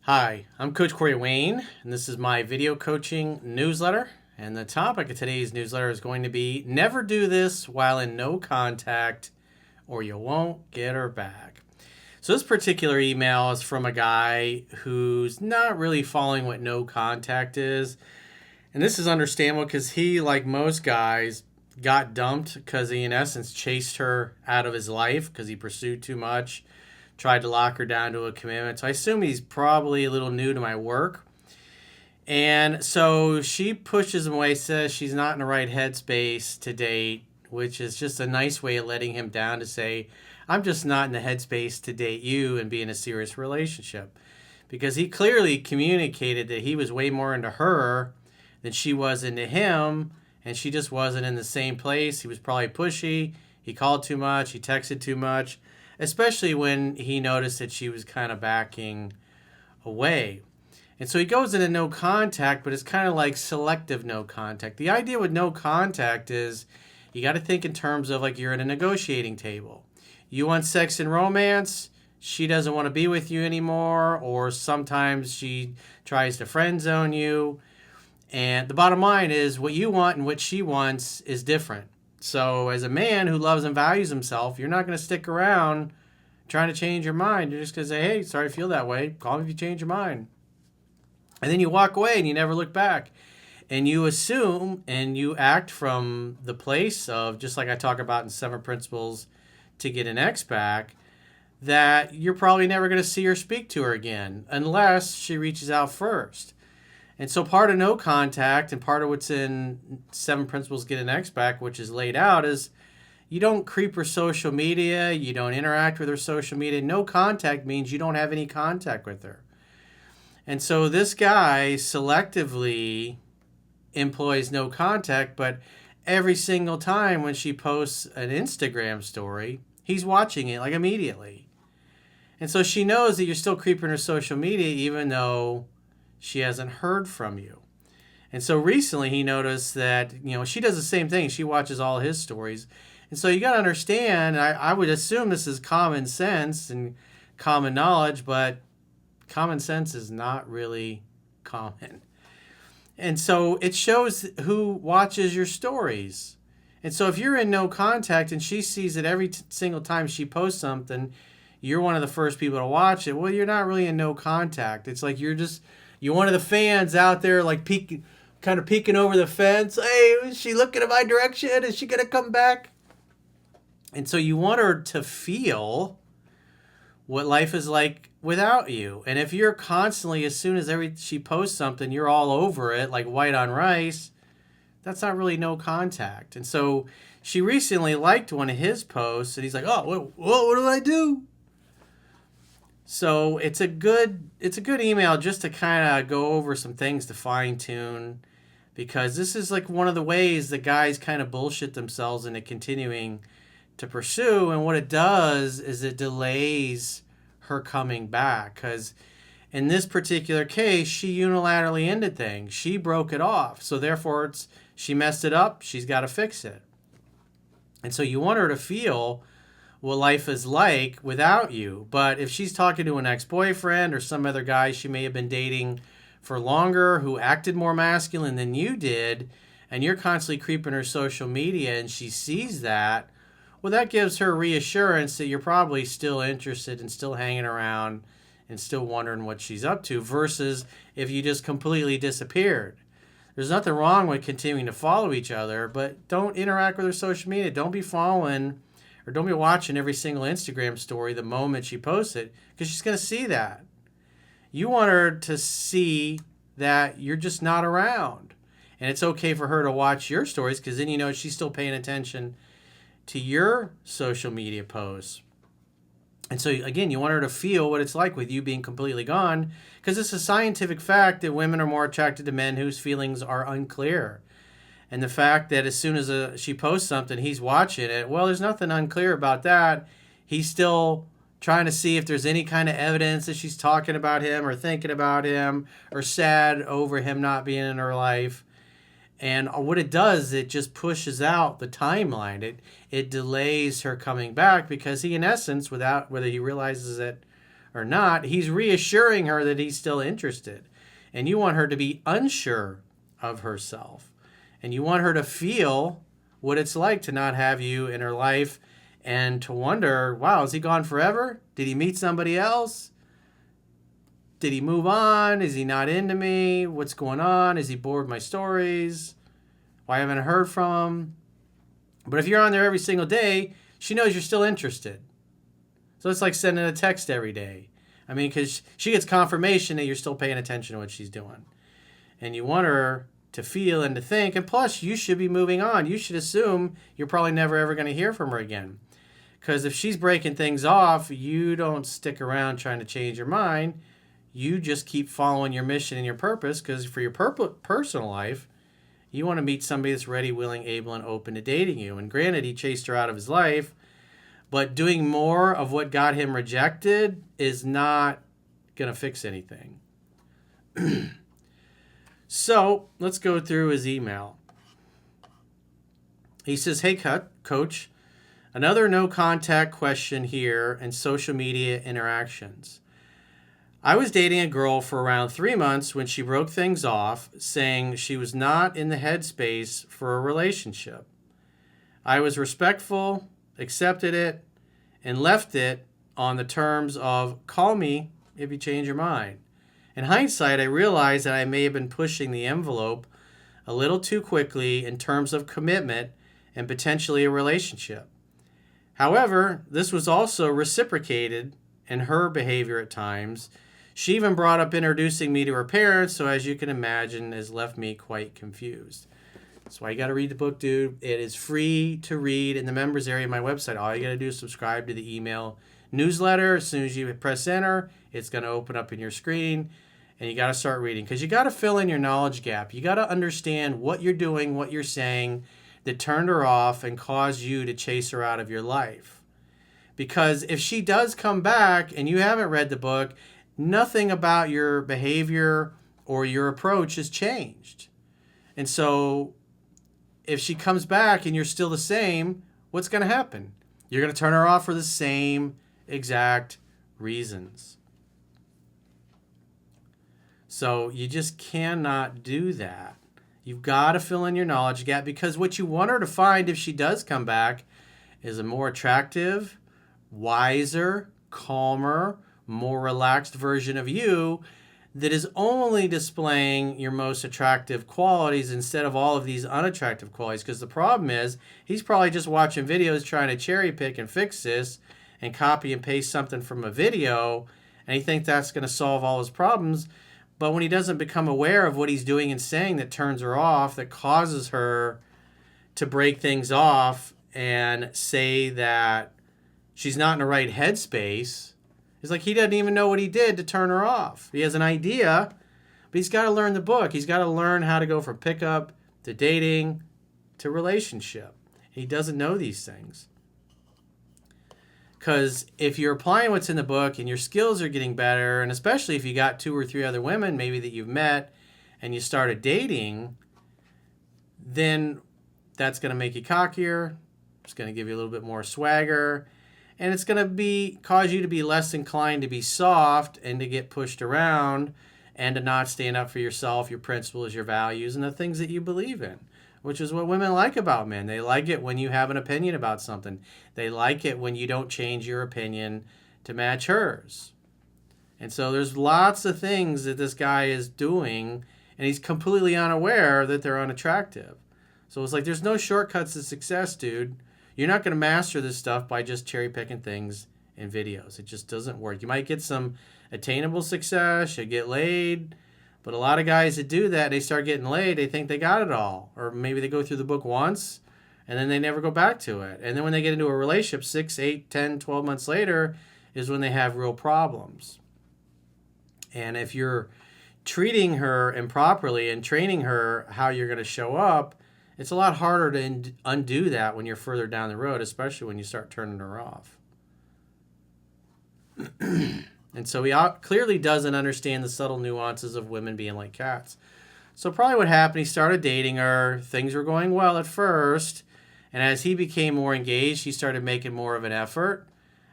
Hi, I'm Coach Corey Wayne, and this is my video coaching newsletter. And the topic of today's newsletter is going to be never do this while in no contact or you won't get her back. So this particular email is from a guy who's not really following what no contact is. And this is understandable because he, like most guys, got dumped because he, in essence, chased her out of his life because he pursued too much, tried to lock her down to a commitment. So I assume he's probably a little new to my work. And so she pushes him away, says she's not in the right headspace to date, which is just a nice way of letting him down to say, I'm just not in the headspace to date you and be in a serious relationship. Because he clearly communicated that he was way more into her than she was into him, and she just wasn't in the same place. He was probably pushy. He called too much. He texted too much, especially when he noticed that she was kind of backing away. And so he goes into no contact, but it's kind of like selective no contact. The idea with no contact is you got to think in terms of like you're at a negotiating table. You want sex and romance. She doesn't want to be with you anymore, or sometimes she tries to friend zone you. And the bottom line is what you want and what she wants is different. So as a man who loves and values himself, you're not going to stick around trying to change your mind. You're just going to say, hey, sorry I feel that way. Call me if you change your mind. And then you walk away and you never look back. And you assume and you act from the place of, just like I talk about in 7 Principles to Get an Ex Back, that you're probably never going to see or speak to her again unless she reaches out first. And so part of no contact and part of what's in 7 Principles Get an Ex Back, which is laid out, is you don't creep her social media, you don't interact with her social media. No contact means you don't have any contact with her. And so this guy selectively employs no contact, but every single time when she posts an Instagram story, he's watching it like immediately. And so she knows that you're still creeping her social media even though she hasn't heard from you. And so recently he noticed that, she does the same thing. She watches all his stories. And so you got to understand, I would assume this is common sense and common knowledge, but common sense is not really common. And so it shows who watches your stories. And so if you're in no contact and she sees it every single time she posts something, you're one of the first people to watch it. Well, you're not really in no contact. It's like you're one of the fans out there, like kind of peeking over the fence. Hey, is she looking in my direction? Is she going to come back? And so you want her to feel what life is like without you. And if you're constantly, as soon as she posts something, you're all over it, like white on rice, that's not really no contact. And so she recently liked one of his posts, and he's like, oh, what did I do? So it's a good email just to kind of go over some things to fine tune, because this is like one of the ways the guys kind of bullshit themselves into continuing to pursue. And what it does is it delays her coming back, because in this particular case, she unilaterally ended things. She broke it off. So therefore she messed it up. She's got to fix it. And so you want her to feel what life is like without you. But if she's talking to an ex-boyfriend or some other guy she may have been dating for longer who acted more masculine than you did, and you're constantly creeping her social media and she sees that, well, that gives her reassurance that you're probably still interested and still hanging around and still wondering what she's up to, versus if you just completely disappeared. There's nothing wrong with continuing to follow each other, but don't interact with her social media. Don't be following or don't be watching every single Instagram story the moment she posts it, because she's going to see that. You want her to see that you're just not around. And it's okay for her to watch your stories, because then you know she's still paying attention to your social media posts. And so, again, you want her to feel what it's like with you being completely gone, because it's a scientific fact that women are more attracted to men whose feelings are unclear. And the fact that as soon as she posts something, he's watching it, well, there's nothing unclear about that. He's still trying to see if there's any kind of evidence that she's talking about him or thinking about him or sad over him not being in her life. And what it does, it just pushes out the timeline. It delays her coming back, because he, in essence, without whether he realizes it or not, he's reassuring her that he's still interested. And you want her to be unsure of herself. And you want her to feel what it's like to not have you in her life and to wonder, wow, is he gone forever? Did he meet somebody else? Did he move on? Is he not into me? What's going on? Is he bored with my stories? Why haven't I heard from him? But if you're on there every single day, she knows you're still interested. So it's like sending a text every day. I mean, because she gets confirmation that you're still paying attention to what she's doing. And you want her to feel and to think. And plus, you should be moving on. You should assume you're probably never, ever going to hear from her again. Because if she's breaking things off, you don't stick around trying to change your mind. You just keep following your mission and your purpose, because for your personal life, you want to meet somebody that's ready, willing, able, and open to dating you. And granted, he chased her out of his life, but doing more of what got him rejected is not going to fix anything. So let's go through his email. He says, hey, Coach, another no contact question here and social media interactions. I was dating a girl for around 3 months when she broke things off, saying she was not in the headspace for a relationship. I was respectful, accepted it, and left it on the terms of call me if you change your mind. In hindsight, I realized that I may have been pushing the envelope a little too quickly in terms of commitment and potentially a relationship. However, this was also reciprocated in her behavior at times. She even brought up introducing me to her parents, so as you can imagine, has left me quite confused. That's why you got to read the book, dude. It is free to read in the members area of my website. All you got to do is subscribe to the email newsletter. As soon as you press enter, it's going to open up in your screen, and you got to start reading, because you got to fill in your knowledge gap. You got to understand what you're doing, what you're saying that turned her off and caused you to chase her out of your life. Because if she does come back and you haven't read the book, nothing about your behavior or your approach has changed. And so if she comes back and you're still the same, what's going to happen? You're going to turn her off for the same exact reasons. So you just cannot do that. You've got to fill in your knowledge gap, because what you want her to find if she does come back is a more attractive, wiser, calmer, more relaxed version of you that is only displaying your most attractive qualities instead of all of these unattractive qualities. Because the problem is, he's probably just watching videos trying to cherry pick and fix this and copy and paste something from a video, and he thinks that's going to solve all his problems. But when he doesn't become aware of what he's doing and saying that turns her off, that causes her to break things off and say that she's not in the right headspace, it's like he doesn't even know what he did to turn her off. He has an idea, but he's got to learn the book. He's got to learn how to go from pickup to dating to relationship. He doesn't know these things. Because if you're applying what's in the book and your skills are getting better, and especially if you got 2 or 3 other women maybe that you've met and you started dating, then that's going to make you cockier. It's going to give you a little bit more swagger. And it's going to cause you to be less inclined to be soft and to get pushed around and to not stand up for yourself, your principles, your values, and the things that you believe in, which is what women like about men. They like it when you have an opinion about something. They like it when you don't change your opinion to match hers. And so there's lots of things that this guy is doing, and he's completely unaware that they're unattractive. So it's like, there's no shortcuts to success, dude. You're not going to master this stuff by just cherry picking things in videos. It just doesn't work. You might get some attainable success, you get laid, but a lot of guys that do that, they start getting laid, they think they got it all. Or maybe they go through the book once, and then they never go back to it. And then when they get into a relationship 6, 8, 10, 12 months later is when they have real problems. And if you're treating her improperly and training her how you're going to show up, it's a lot harder to undo that when you're further down the road, especially when you start turning her off. And so he clearly doesn't understand the subtle nuances of women being like cats. So probably what happened, he started dating her. Things were going well at first. And as he became more engaged, he started making more of an effort.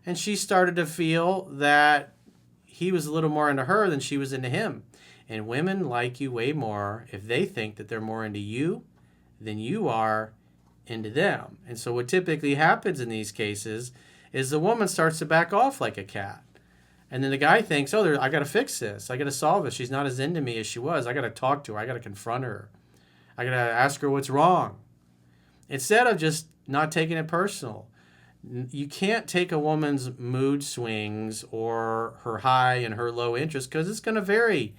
And she started to feel that he was a little more into her than she was into him. And women like you way more if they think that they're more into you than you are into them. And so what typically happens in these cases is the woman starts to back off like a cat. And then the guy thinks, oh, I got to fix this. I got to solve it. She's not as into me as she was. I got to talk to her. I got to confront her. I got to ask her what's wrong. Instead of just not taking it personal. You can't take a woman's mood swings or her high and her low interest because it's going to vary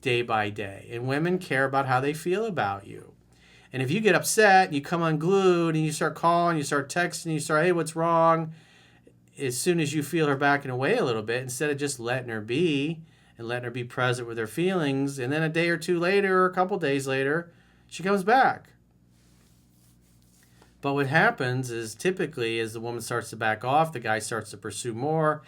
day by day. And women care about how they feel about you. And if you get upset and you come unglued and you start calling, you start texting, you start, hey, what's wrong? As soon as you feel her backing away a little bit, instead of just letting her be and letting her be present with her feelings, and then a day or two later or a couple days later, she comes back. But what happens is typically as the woman starts to back off, the guy starts to pursue more,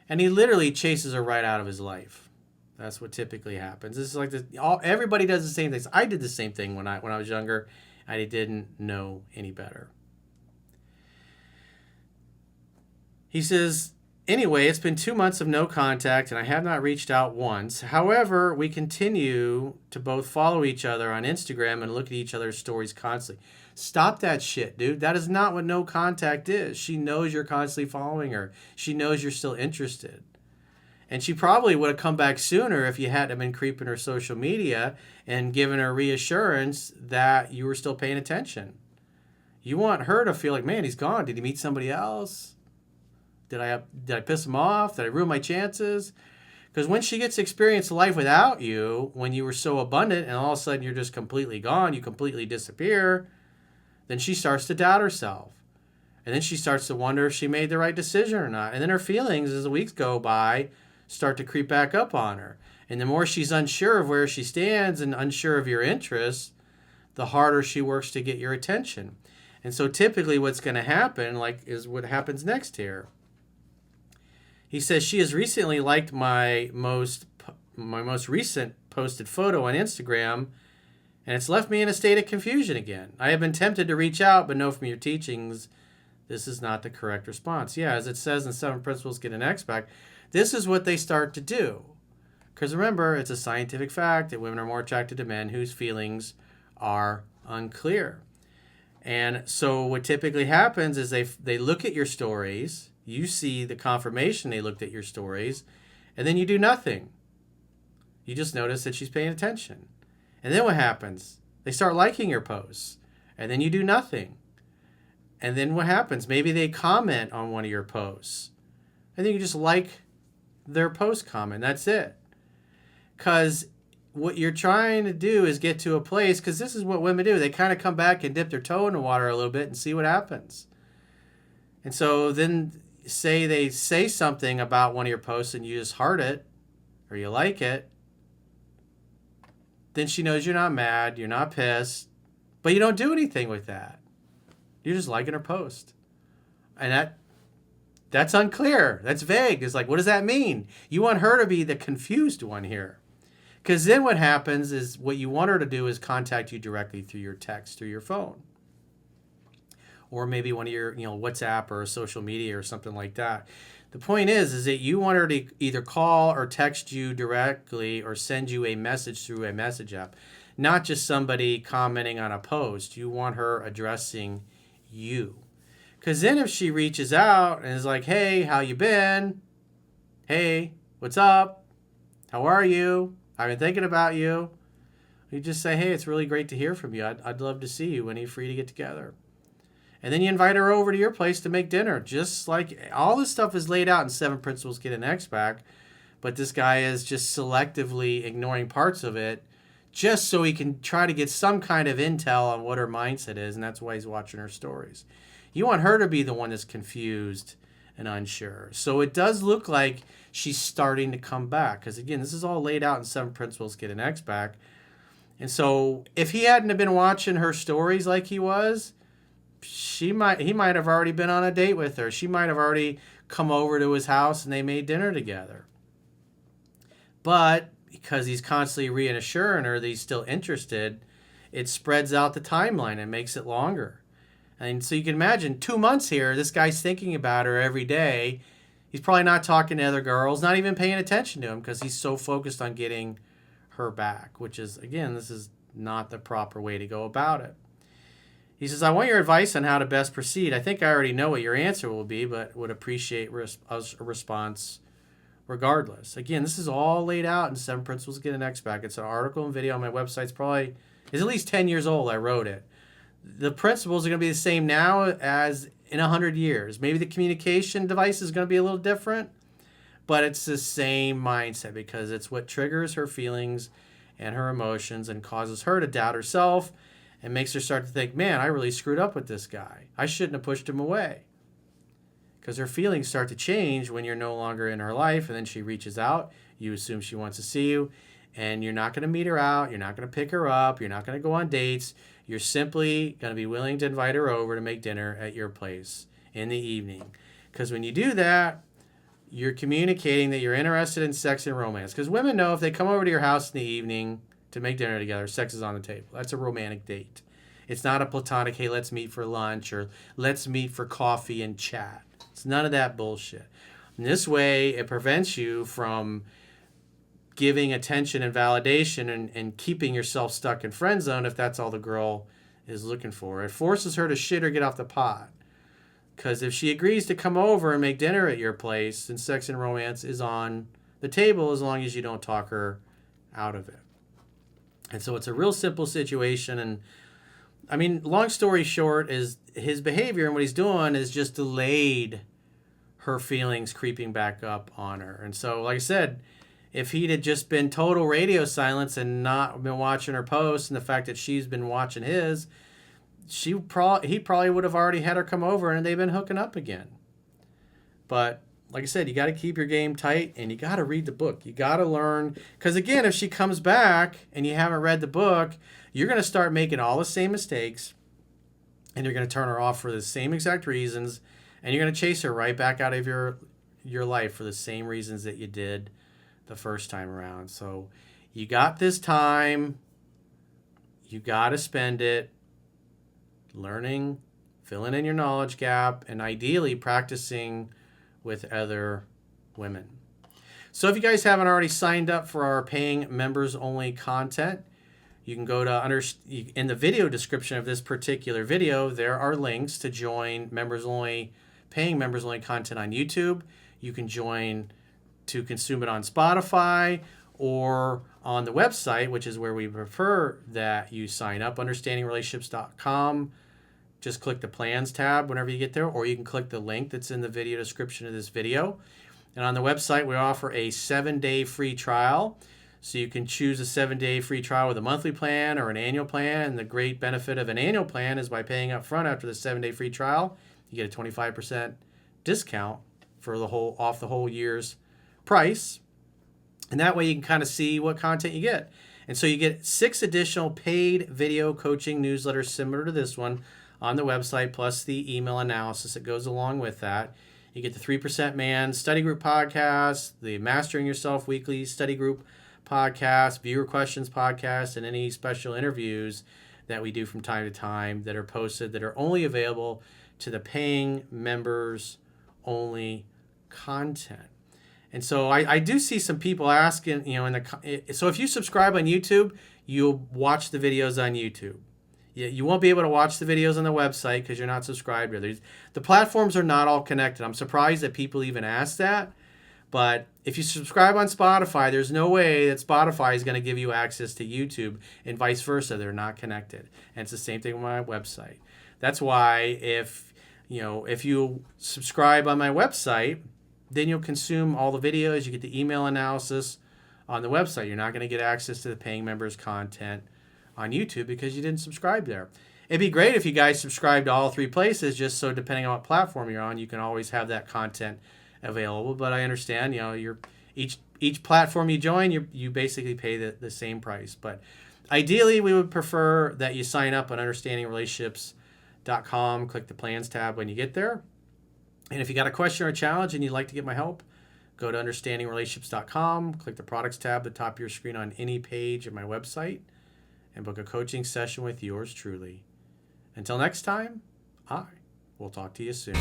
and he literally chases her right out of his life. That's what typically happens. This is like this. Everybody does the same things. I did the same thing when I was younger. I didn't know any better. He says, anyway, it's been 2 months of no contact, and I have not reached out once. However, we continue to both follow each other on Instagram and look at each other's stories constantly. Stop that shit, dude. That is not what no contact is. She knows you're constantly following her. She knows you're still interested. And she probably would have come back sooner if you hadn't been creeping her social media and given her reassurance that you were still paying attention. You want her to feel like, man, he's gone. Did he meet somebody else? Did I piss him off? Did I ruin my chances? Because when she gets to experience life without you, when you were so abundant and all of a sudden you're just completely gone, you completely disappear, then she starts to doubt herself. And then she starts to wonder if she made the right decision or not. And then her feelings, as the weeks go by, start to creep back up on her. And the more she's unsure of where she stands and unsure of your interests, the harder she works to get your attention. And so typically what's going to happen, is what happens next here. He says, she has recently liked my most recent posted photo on Instagram, and it's left me in a state of confusion again. I have been tempted to reach out, but know from your teachings, this is not the correct response. Yeah, as it says in 7 Principles Get an X Back, this is what they start to do. Because remember, it's a scientific fact that women are more attracted to men whose feelings are unclear. And so what typically happens is they look at your stories, you see the confirmation they looked at your stories, and then you do nothing. You just notice that she's paying attention. And then what happens? They start liking your posts, and then you do nothing. And then what happens? Maybe they comment on one of your posts, and then you just like their post comment. That's it. Because what you're trying to do is get to a place, because this is what women do. They kind of come back and dip their toe in the water a little bit and see what happens. And so then say they say something about one of your posts and you just heart it or you like it. Then she knows you're not mad, you're not pissed, but you don't do anything with that. You're just liking her post. And that's unclear. That's vague. It's like, what does that mean? You want her to be the confused one here. Because then what happens is what you want her to do is contact you directly through your text, through your phone. Or maybe one of your WhatsApp or social media or something like that. The point is that you want her to either call or text you directly or send you a message through a message app. Not just somebody commenting on a post. You want her addressing you. Because then if she reaches out and is like, hey, how you been? Hey, what's up? How are you? I've been thinking about you. You just say, hey, it's really great to hear from you. I'd love to see you when you're free to get together. And then you invite her over to your place to make dinner. Just like all this stuff is laid out in 7 Principles Get an X Back. But this guy is just selectively ignoring parts of it just so he can try to get some kind of intel on what her mindset is. And that's why he's watching her stories. You want her to be the one that's confused and unsure. So it does look like she's starting to come back. Because again, this is all laid out in 7 Principles Get an X Back. And so if he hadn't have been watching her stories like he was, he might have already been on a date with her. She might have already come over to his house and they made dinner together. But because he's constantly reassuring her that he's still interested, it spreads out the timeline and makes it longer. And so you can imagine 2 months here, this guy's thinking about her every day. He's probably not talking to other girls, not even paying attention to him because he's so focused on getting her back, which is, again, this is not the proper way to go about it. He says, I want your advice on how to best proceed. I think I already know what your answer will be, but would appreciate a response regardless. Again, this is all laid out in 7 Principles to Get an X Back. It's an article and video on my website. It's at least 10 years old. I wrote it. The principles are going to be the same now as in 100 years. Maybe the communication device is going to be a little different, but it's the same mindset because it's what triggers her feelings and her emotions and causes her to doubt herself and makes her start to think, man, I really screwed up with this guy. I shouldn't have pushed him away. Because her feelings start to change when you're no longer in her life, and then she reaches out. You assume she wants to see you, and you're not going to meet her out. You're not going to pick her up. You're not going to go on dates. You're simply going to be willing to invite her over to make dinner at your place in the evening. Because when you do that, you're communicating that you're interested in sex and romance. Because women know if they come over to your house in the evening to make dinner together, sex is on the table. That's a romantic date. It's not a platonic, hey, let's meet for lunch or let's meet for coffee and chat. It's none of that bullshit. In this way, it prevents you from giving attention and validation and keeping yourself stuck in friend zone if that's all the girl is looking for. It forces her to shit or get off the pot. Because if she agrees to come over and make dinner at your place, then sex and romance is on the table as long as you don't talk her out of it. And so it's a real simple situation. And I mean, long story short is his behavior and what he's doing is just delayed her feelings creeping back up on her. And so, like I said, if he'd had just been total radio silence and not been watching her posts and the fact that she's been watching his, he probably would have already had her come over and they've been hooking up again. But like I said, you got to keep your game tight and you got to read the book. You got to learn. Because again, if she comes back and you haven't read the book, you're going to start making all the same mistakes and you're going to turn her off for the same exact reasons. And you're going to chase her right back out of your life for the same reasons that you did the first time around. So you got this time. You got to spend it learning, filling in your knowledge gap, and ideally practicing with other women. So if you guys haven't already signed up for our paying members only content, you can go to in the video description of this particular video, there are links to join paying members only content on YouTube. You can join to consume it on Spotify or on the website, which is where we prefer that you sign up, understandingrelationships.com. Just click the plans tab whenever you get there, or you can click the link that's in the video description of this video. And on the website, we offer a 7-day free trial. So you can choose a 7-day free trial with a monthly plan or an annual plan. And the great benefit of an annual plan is by paying up front after the 7-day free trial, you get a 25% discount for off the whole year's price. And that way you can kind of see what content you get. And so you get 6 additional paid video coaching newsletters similar to this one on the website, plus the email analysis that goes along with that. You get the 3% Man Study Group podcast, the Mastering Yourself Weekly Study Group podcast, Viewer Questions podcast, and any special interviews that we do from time to time that are posted that are only available to the paying members only content. And so I do see some people asking, so if you subscribe on YouTube, you'll watch the videos on YouTube. You won't be able to watch the videos on the website because you're not subscribed. The platforms are not all connected. I'm surprised that people even ask that. But if you subscribe on Spotify, there's no way that Spotify is going to give you access to YouTube and vice versa. They're not connected. And it's the same thing with my website. That's why if you subscribe on my website, then you'll consume all the videos. You get the email analysis on the website. You're not going to get access to the paying members content on YouTube because you didn't subscribe there. It'd be great if you guys subscribe to all 3 places, just so depending on what platform you're on, you can always have that content available. But I understand, each platform you join, you basically pay the same price. But ideally, we would prefer that you sign up on understandingrelationships.com, click the plans tab when you get there. And if you got a question or a challenge and you'd like to get my help, go to understandingrelationships.com, click the products tab at the top of your screen on any page of my website, and book a coaching session with yours truly. Until next time, I will talk to you soon.